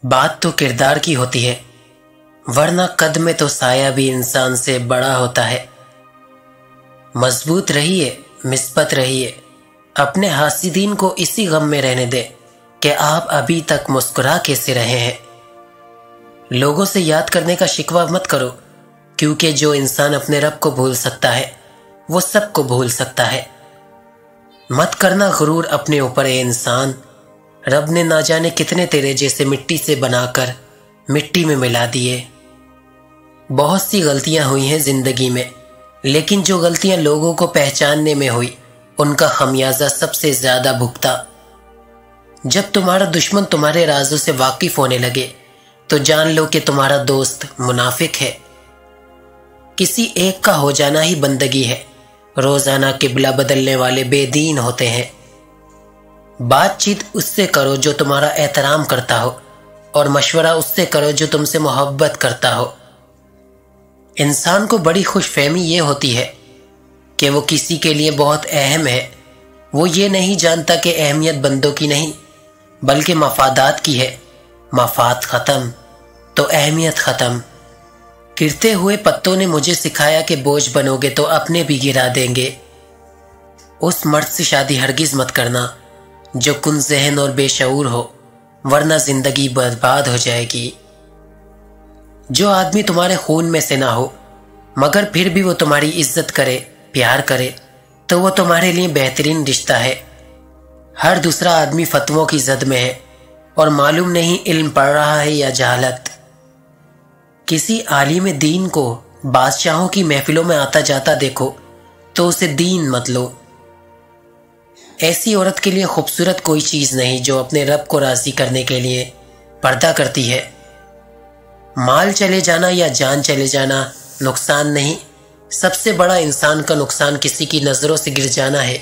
बात तो किरदार की होती है, वरना कद में तो साया भी इंसान से बड़ा होता है। मजबूत रहिए, मिस्बत रहिए, अपने हासिदीन को इसी गम में रहने दें कि आप अभी तक मुस्कुरा कैसे रहे हैं। लोगों से याद करने का शिकवा मत करो, क्योंकि जो इंसान अपने रब को भूल सकता है वो सबको भूल सकता है। मत करना गुरूर अपने ऊपर ए इंसान, रब ने ना जाने कितने तेरे जैसे मिट्टी से बनाकर मिट्टी में मिला दिए। बहुत सी गलतियां हुई हैं जिंदगी में, लेकिन जो गलतियां लोगों को पहचानने में हुई उनका खमियाजा सबसे ज्यादा भुगता। जब तुम्हारा दुश्मन तुम्हारे राजों से वाकिफ होने लगे तो जान लो कि तुम्हारा दोस्त मुनाफिक है। किसी एक का हो जाना ही बंदगी है, रोजाना किबला बदलने वाले बेदीन होते हैं। बातचीत उससे करो जो तुम्हारा एहतराम करता हो, और मशवरा उससे करो जो तुमसे मोहब्बत करता हो। इंसान को बड़ी खुशफहमी ये होती है कि वो किसी के लिए बहुत अहम है। वो ये नहीं जानता कि अहमियत बंदों की नहीं बल्कि मफादात की है। मफाद खत्म तो अहमियत खत्म। गिरते हुए पत्तों ने मुझे सिखाया कि बोझ बनोगे तो अपने भी गिरा देंगे। उस मर्द से शादी हरगिज मत करना जो कुन ज़हन और बेशऊर हो, वरना जिंदगी बर्बाद हो जाएगी। जो आदमी तुम्हारे खून में से ना हो मगर फिर भी वो तुम्हारी इज्जत करे, प्यार करे, तो वो तुम्हारे लिए बेहतरीन रिश्ता है। हर दूसरा आदमी फतवों की जद में है और मालूम नहीं इल्म पढ़ रहा है या जहालत। किसी आलिम दीन को बादशाहों की महफिलों में आता जाता देखो तो उसे दीन मत लो। ऐसी औरत के लिए खूबसूरत कोई चीज नहीं जो अपने रब को राजी करने के लिए पर्दा करती है। माल चले जाना या जान चले जाना नुकसान नहीं, सबसे बड़ा इंसान का नुकसान किसी की नजरों से गिर जाना है।